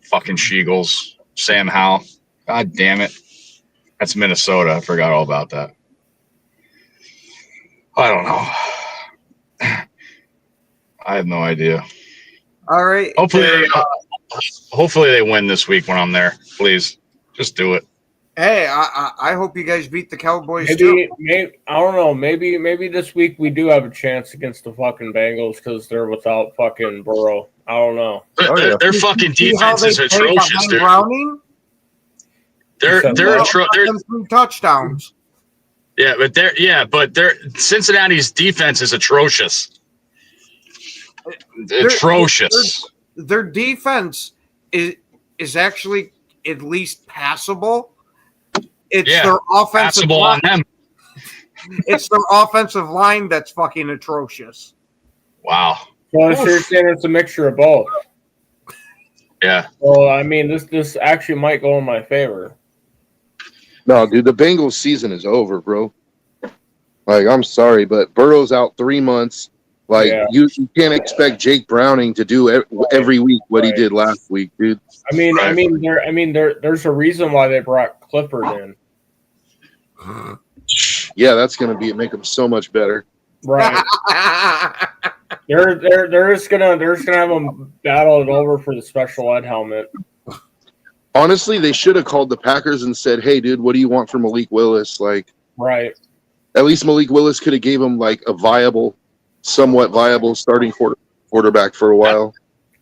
Fucking Sheagles, Sam Howell. God damn it. That's Minnesota. I forgot all about that. I don't know. I have no idea. All right. Hopefully they win this week when I'm there. Please, just do it. Hey, I hope you guys beat the Cowboys Maybe too. I don't know. Maybe this week we do have a chance against the fucking Bengals because they're without fucking Burrow. I don't know. Their fucking defense is atrocious, dude. Browning? They're 3 touchdowns. Yeah, but Cincinnati's defense is atrocious. Atrocious. Their defense is actually at least passable. It's their offensive line. On them. It's their offensive line that's fucking atrocious. Wow. Well, you're saying it's a mixture of both. Yeah. Well, I mean, this actually might go in my favor. No, dude, the Bengals season is over, bro. Like, I'm sorry, but Burrow's out 3 months. Like, you can't expect Jake Browning to do every week what he did last week, dude. There's a reason why they brought Clifford in. Yeah, that's gonna make him so much better. Right. they're just gonna have them battle it over for the special ed helmet. Honestly, they should have called the Packers and said, "Hey, dude, what do you want from Malik Willis?" Like, right. At least Malik Willis could have gave him like a somewhat viable starting quarterback for a while.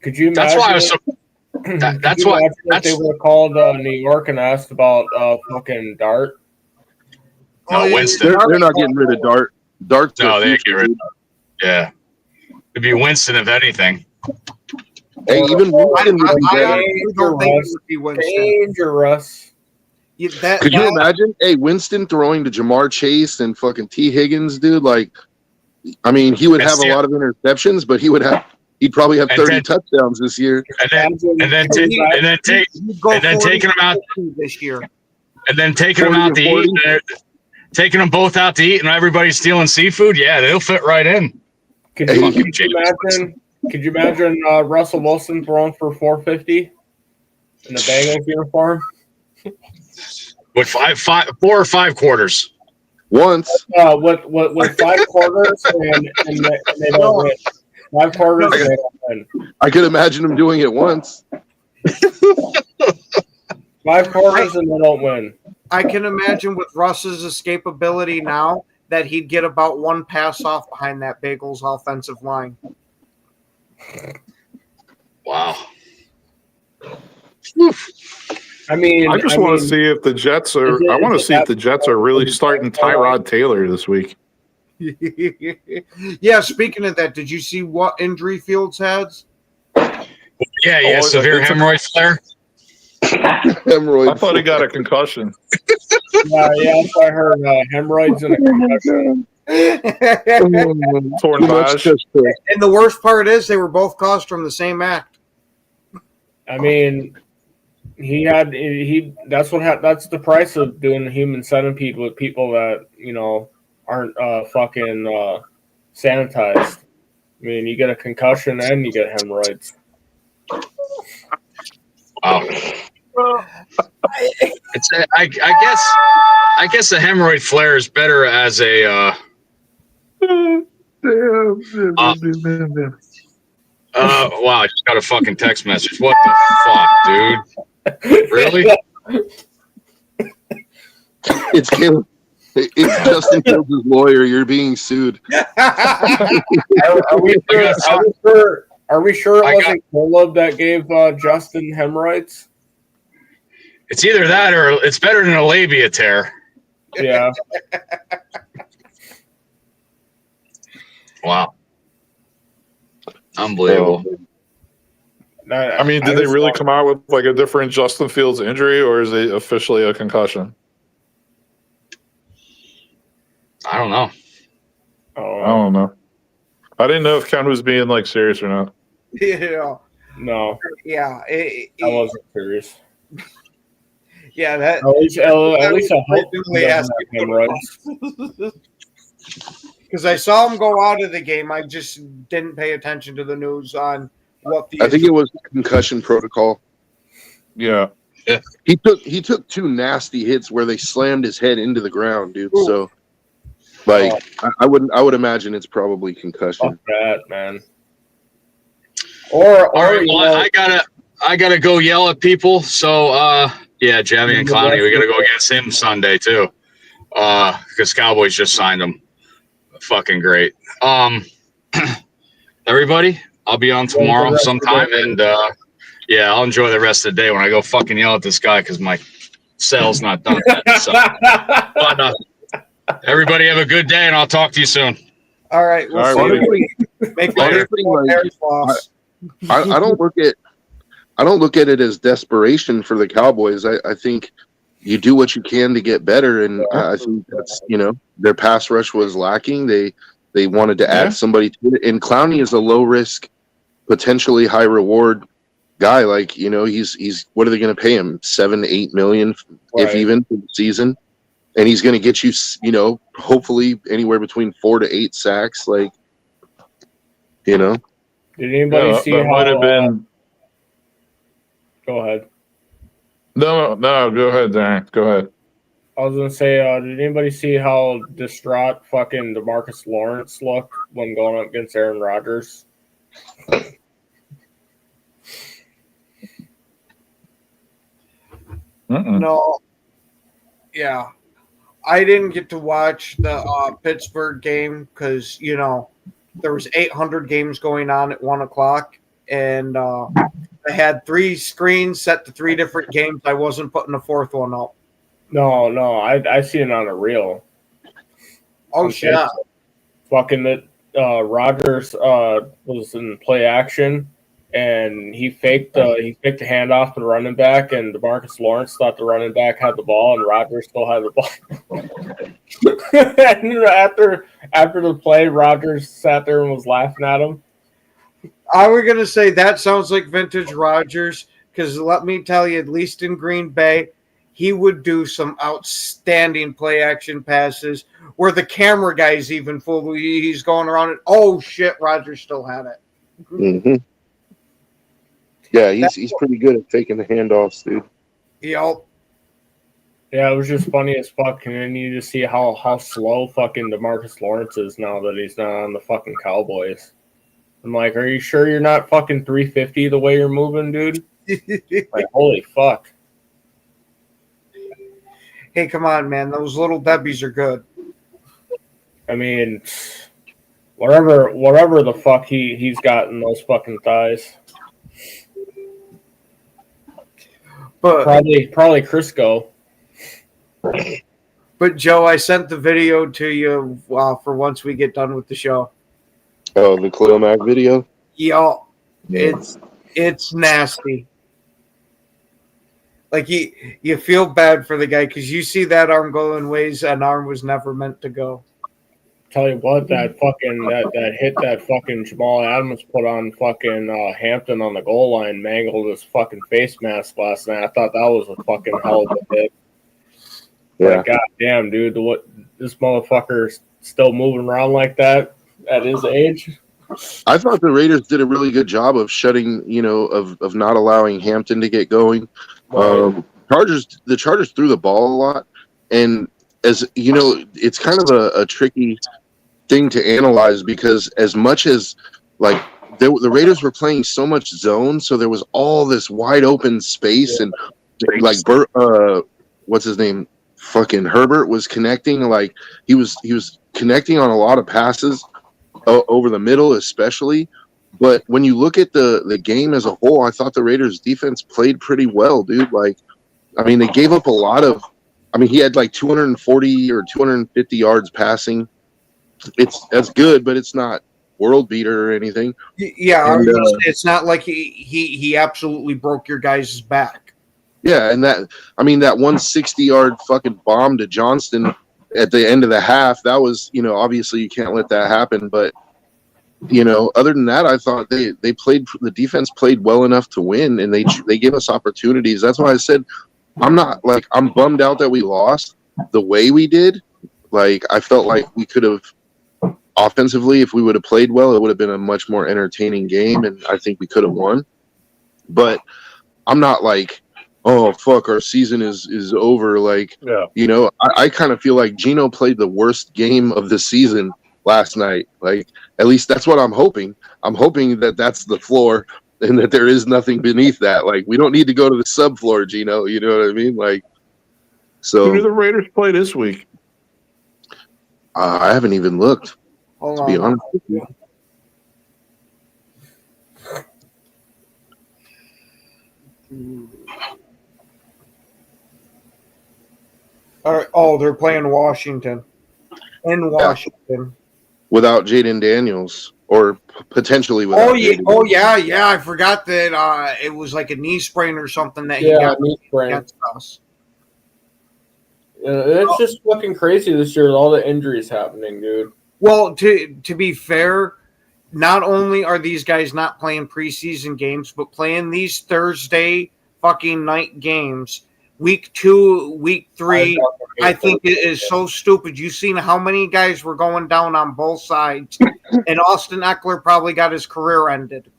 Could you imagine? That's why I was so. That's why they would have called New York and asked about fucking Dart. No, Winston. They're not getting rid of Dart. Dart's no, they get rid of. Yeah, it'd be Winston if anything. Hey, even Winston would be better. Don't think it would be Winston. Dangerous. Could you imagine? Hey, Winston throwing to Jamar Chase and fucking T. Higgins, dude. Like, I mean, he would have a lot of interceptions, but he'd probably have 30 touchdowns this year. And then taking them out this year. And then taking them out to eat. Taking them both out to eat, and everybody's stealing seafood. Yeah, they'll fit right in. Could you imagine Russell Wilson throwing for 450 in a Bengals uniform? With 4 or 5 quarters. Once. With 5 quarters and they don't win. 5 quarters and they don't win. I could imagine him doing it once. 5 quarters and they don't win. I can imagine with Russ's escapability now that he'd get about 1 pass off behind that Bagels offensive line. Wow. I mean, I just want to see if the Jets are. I want to see if the Jets are really starting Tyrod Taylor this week. Yeah. Speaking of that, did you see what injury Fields has? Yeah, severe hemorrhoid flare. Hemorrhoid. I thought he got a concussion. Yeah, I heard hemorrhoids and a concussion. Torn badge. And the worst part is they were both caused from the same act. I mean, that's the price of doing a human centipede with people that aren't fucking sanitized. I mean, you get a concussion and you get hemorrhoids. Wow. I guess a hemorrhoid flare is better as a Wow, I just got a fucking text message. What the fuck, dude? Really? It's Caleb. It's Justin Fields' lawyer. You're being sued. Are we sure it wasn't Caleb that gave Justin hemorrhoids? It's either that or it's better than a labia tear. Yeah. Wow. Unbelievable. I mean, did they really come out with like a different Justin Fields injury, or is it officially a concussion? I don't know. I don't know. I didn't know if Ken was being like serious or not. Yeah. No. Yeah. I wasn't serious. Yeah, that At least I hope really asked hemorrhoids. because I saw him go out of the game. I just didn't pay attention to the news on what the. I think it was concussion protocol. Yeah. He took 2 nasty hits where they slammed his head into the ground, dude. Ooh. So, like, I would imagine it's probably concussion. Fuck that, man. Or All right, well, I gotta go yell at people. So yeah, Javi and Clowney, we gotta go against him Sunday too. Because Cowboys just signed him. Fucking great. Everybody, I'll be on tomorrow sometime, and yeah, I'll enjoy the rest of the day when I go fucking yell at this guy because my cell's not done yet. So. But everybody have a good day, and I'll talk to you soon. All right. We'll Honestly, make honestly, loss. I don't look at it as desperation for the Cowboys. I think you do what you can to get better, and I think that's, their pass rush was lacking. They wanted to add somebody to it, and Clowney is a low risk, potentially high reward guy. Like, he's what are they going to pay him? 7-8 million, if even, for the season, and he's going to get you, hopefully anywhere between 4 to 8 sacks. Like, Did anybody see that how? Might have been. Go ahead. No, go ahead, Darren. Go ahead. I was gonna say, did anybody see how distraught fucking DeMarcus Lawrence looked when going up against Aaron Rodgers? No. Yeah. I didn't get to watch the Pittsburgh game because, there was 800 games going on at 1 o'clock, and I had 3 screens set to 3 different games. I wasn't putting a 4th one up. No, I seen it on a reel. Oh, shit. Fucking that Rodgers was in play action, and he faked the handoff to the running back, and DeMarcus Lawrence thought the running back had the ball, and Rodgers still had the ball. And after the play, Rodgers sat there and was laughing at him. I was going to say that sounds like vintage Rodgers, because let me tell you, at least in Green Bay, he would do some outstanding play action passes where the camera guy's even fooled. He's going around and, oh shit, Rodgers still had it. Mm-hmm. Yeah, he's pretty good at taking the handoffs, dude. Yep. Yeah, it was just funny as fuck, and then you just see how slow fucking DeMarcus Lawrence is now that he's not on the fucking Cowboys. I'm like, are you sure you're not fucking 350 the way you're moving, dude? Like, holy fuck. Hey, come on, man. Those little Debbies are good. I mean, whatever the fuck he's got in those fucking thighs. But probably Crisco. But Joe, I sent the video to you for once we get done with the show. Oh, the Khalil Mack video? Yeah, it's nasty. Like you feel bad for the guy because you see that arm going ways an arm was never meant to go. Tell you what, that hit that fucking Jamal Adams put on fucking Hampton on the goal line mangled his fucking face mask last night. I thought that was a fucking hell of a hit. Yeah. Like, goddamn, dude, what this motherfucker's still moving around like that at his age. I thought the Raiders did a really good job of shutting, of not allowing Hampton to get going. The Chargers threw the ball a lot, and as you know, it's kind of a tricky thing to analyze because as much as like the Raiders were playing so much zone, so there was all this wide open space, and like what's his name? Fucking Herbert was connecting. Like he was connecting on a lot of passes over the middle, especially. But when you look at the game as a whole, I thought the Raiders defense played pretty well, dude. Like, I mean, they gave up a lot of. I mean, he had like 240 or 250 yards passing. That's good, but it's not world beater or anything. Yeah, and, it's not like he absolutely broke your guys' back. Yeah, and that 160-yard fucking bomb to Johnston at the end of the half, that was, obviously you can't let that happen, but other than that, I thought the defense played well enough to win, and they gave us opportunities. That's why I said I'm bummed out that we lost the way we did. Like, I felt like we could have offensively, if we would have played well, it would have been a much more entertaining game, and I think we could have won. But I'm not like, oh fuck, our season is over. Like, yeah. I kind of feel like Geno played the worst game of the season last night. Like, at least that's what I'm hoping. I'm hoping that that's the floor and that there is nothing beneath that. Like, we don't need to go to the subfloor, Geno. You know what I mean? Like, so who do the Raiders play this week? I haven't even looked. Hold to on. be honest with you. All right. Oh, they're playing Washington. In Washington. Without Jaden Daniels, or potentially without. Oh yeah. I forgot that it was like a knee sprain or something that he got knee sprain against us. It's just fucking crazy this year with all the injuries happening, dude. Well, to be fair, not only are these guys not playing preseason games, but playing these Thursday fucking night games, week 2, week 3, I think it is so stupid. You seen how many guys were going down on both sides, and Austin Eckler probably got his career ended.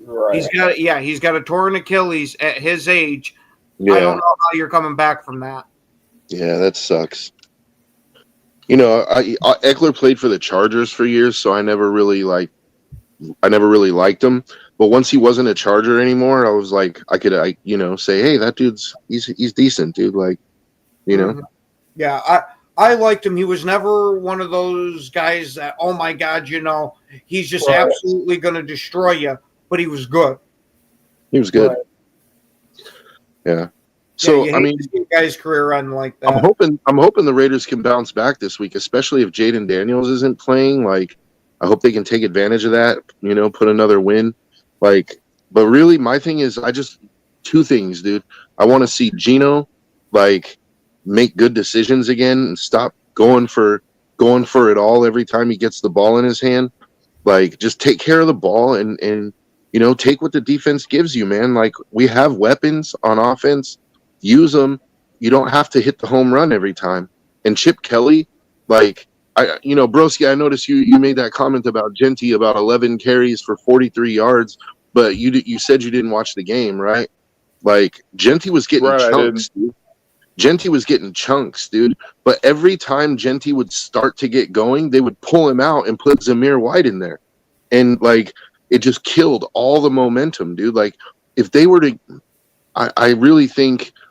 Right. He's got a torn Achilles at his age. Yeah. I don't know how you're coming back from that. Yeah, that sucks. Eckler played for the Chargers for years, so I never really liked him. But once he wasn't a Charger anymore, I was like, I could say, hey, that dude's he's decent, dude. Like, Mm-hmm. Yeah, I liked him. He was never one of those guys that, oh my God, he's just absolutely going to destroy you. But he was good. He was good. Right. Yeah. So I mean, guy's career end like that. I'm hoping the Raiders can bounce back this week, especially if Jaden Daniels isn't playing. Like, I hope they can take advantage of that. Put another win. Like, but really, my thing is, two things, dude. I want to see Geno like make good decisions again and stop going for it all every time he gets the ball in his hand. Like, just take care of the ball and take what the defense gives you, man. Like, we have weapons on offense. Use them. You don't have to hit the home run every time. And Chip Kelly, like, Broski, I noticed you made that comment about Genty about 11 carries for 43 yards, but you said you didn't watch the game, right? Like, Genty was getting chunks, dude. Genty was getting chunks, dude. But every time Genty would start to get going, they would pull him out and put Zamir White in there. And, like, it just killed all the momentum, dude. Like, if they were to – I really think –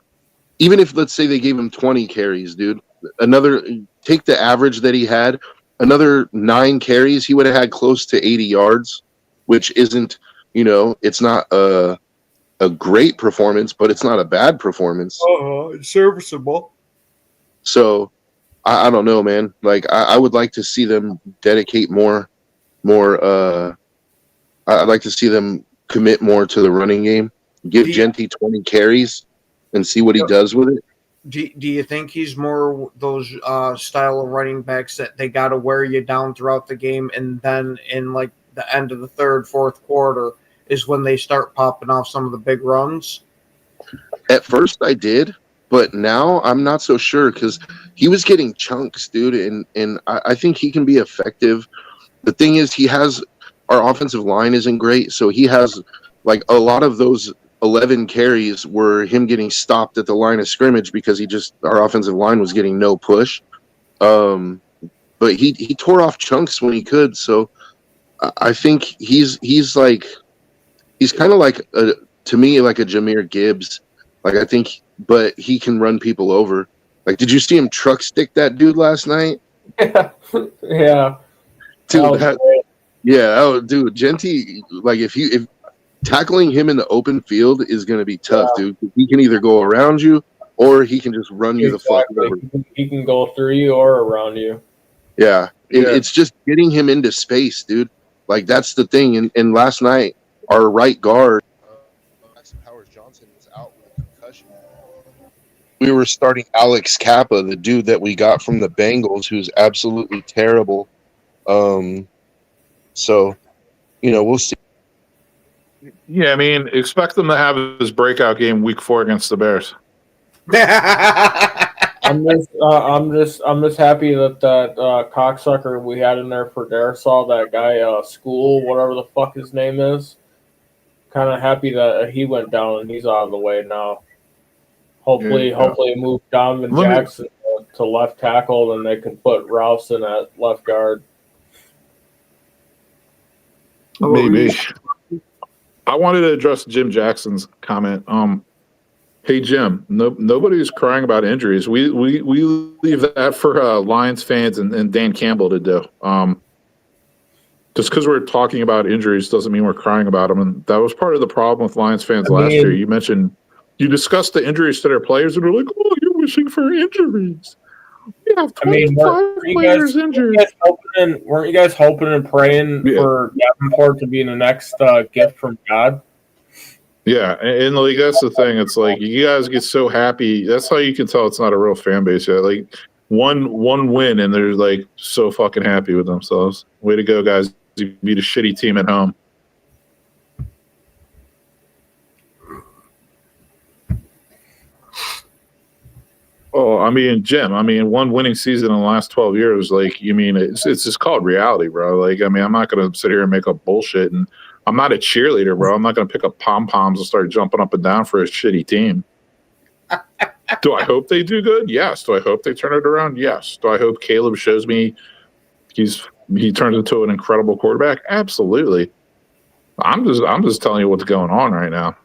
even if, let's say, they gave him 20 carries, dude, take the average that he had, another 9 carries, he would have had close to 80 yards, which isn't, it's not a great performance, but it's not a bad performance. It's serviceable. So, I don't know, man. Like, I would like to see them dedicate more. I'd like to see them commit more to the running game. Give Genty 20 carries and see what he does with it. Do you think he's more those style of running backs that they got to wear you down throughout the game, and then in like the end of the third, fourth quarter is when they start popping off some of the big runs? At first I did, but now I'm not so sure because he was getting chunks, dude, and I think he can be effective. The thing is, our offensive line isn't great, so he has like a lot of those 11 carries were him getting stopped at the line of scrimmage because our offensive line was getting no push. but he tore off chunks when he could. So I think he's kind of like to me like a Jahmyr Gibbs. Like I think, but he can run people over. Like, did you see him truck stick that dude last night? Yeah. Dude, dude, Genty, like if tackling him in the open field is going to be tough, dude. He can either go around you or he can just run you the fuck over. He can go through you or around you. Yeah. It's just getting him into space, dude. Like, that's the thing. And last night, our right guard, Howard Johnson, was out with a concussion. We were starting Alex Kappa, the dude that we got from the Bengals, who's absolutely terrible. So, we'll see. Yeah, I mean, expect them to have his breakout game week 4 against the Bears. I'm just happy that cocksucker we had in there for Darisaw, that guy School, whatever the fuck his name is. Kind of happy that he went down and he's out of the way now. Hopefully move Donovan Jackson to left tackle, and they can put Rouse in at left guard. Maybe. I wanted to address Jim Jackson's comment. Hey Jim, nobody's crying about injuries. We leave that for Lions fans and Dan Campbell to do. Just because we're talking about injuries doesn't mean we're crying about them, and that was part of the problem with Lions fans last year. You discussed the injuries to their players, and they're like, "Oh, you're wishing for injuries." We have 25 players injured. Weren't you guys hoping and praying for Davenport to be the next gift from God? Yeah, and like that's the thing. It's like you guys get so happy. That's how you can tell it's not a real fan base yet. Like one win, and they're like so fucking happy with themselves. Way to go, guys! You beat a shitty team at home. Oh, I mean, Jim, one winning season in the last 12 years, like, you mean, it's just called reality, bro. Like, I mean, I'm not going to sit here and make up bullshit, and I'm not a cheerleader, bro. I'm not going to pick up pom-poms and start jumping up and down for a shitty team. Do I hope they do good? Yes. Do I hope they turn it around? Yes. Do I hope Caleb shows me he turns into an incredible quarterback? Absolutely. I'm just telling you what's going on right now.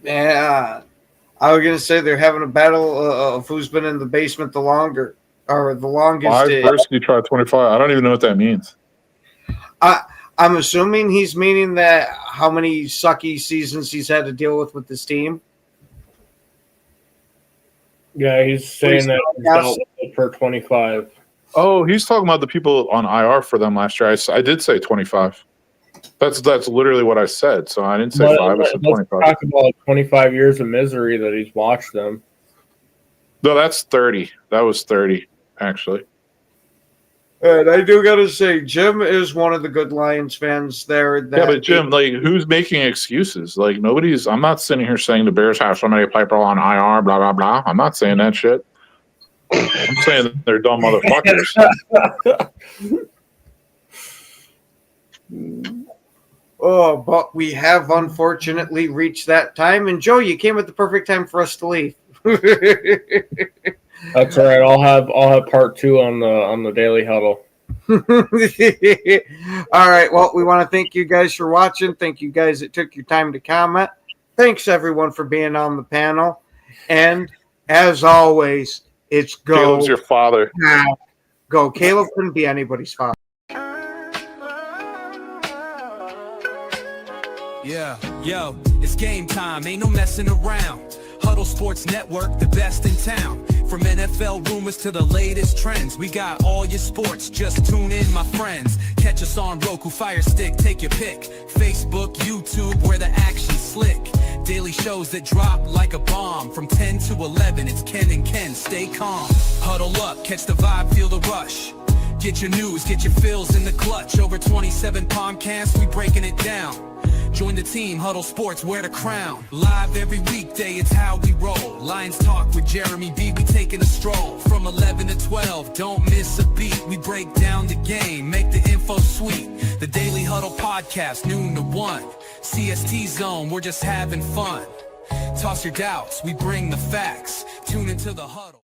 Yeah, I was gonna say they're having a battle of who's been in the basement the longer or the longest. First, you try 25. I don't even know what that means. I'm assuming he's meaning that how many sucky seasons he's had to deal with this team. Yeah, he's saying that he's dealt with it for 25. Oh, he's talking about the people on IR for them last year. I did say 25. That's literally what I said. So I didn't say 5. I said 25. Talk about 25 years of misery that he's watched them. No, that's 30. That was 30, actually. And I do got to say, Jim is one of the good Lions fans there. Yeah, but Jim, like, who's making excuses? Like, nobody's. I'm not sitting here saying the Bears have so many people on IR, blah blah blah. I'm not saying that shit. I'm saying that they're dumb motherfuckers. Oh, but we have unfortunately reached that time. And Joe, you came at the perfect time for us to leave. That's all right. I'll have part 2 on the Daily Huddle. All right. Well, we want to thank you guys for watching. Thank you guys that took your time to comment. Thanks everyone for being on the panel. And as always, it's go. Caleb's your father. Now. Go. Caleb couldn't be anybody's father. Yeah, yo, it's game time, ain't no messing around. Huddle Sports Network, the best in town. From NFL rumors to the latest trends, we got all your sports, just tune in, my friends. Catch us on Roku, Fire Stick, take your pick. Facebook, YouTube, where the action's slick. Daily shows that drop like a bomb. From 10 to 11, it's Ken and Ken, stay calm. Huddle up, catch the vibe, feel the rush. Get your news, get your fills in the clutch. Over 27 podcasts, we breaking it down. Join the team, Huddle Sports, wear the crown. Live every weekday, it's how we roll. Lions Talk with Jeremy B, we taking a stroll. From 11 to 12, don't miss a beat. We break down the game, make the info sweet. The Daily Huddle Podcast, noon to 1. CST Zone, we're just having fun. toss your doubts, we bring the facts. Tune into the huddle.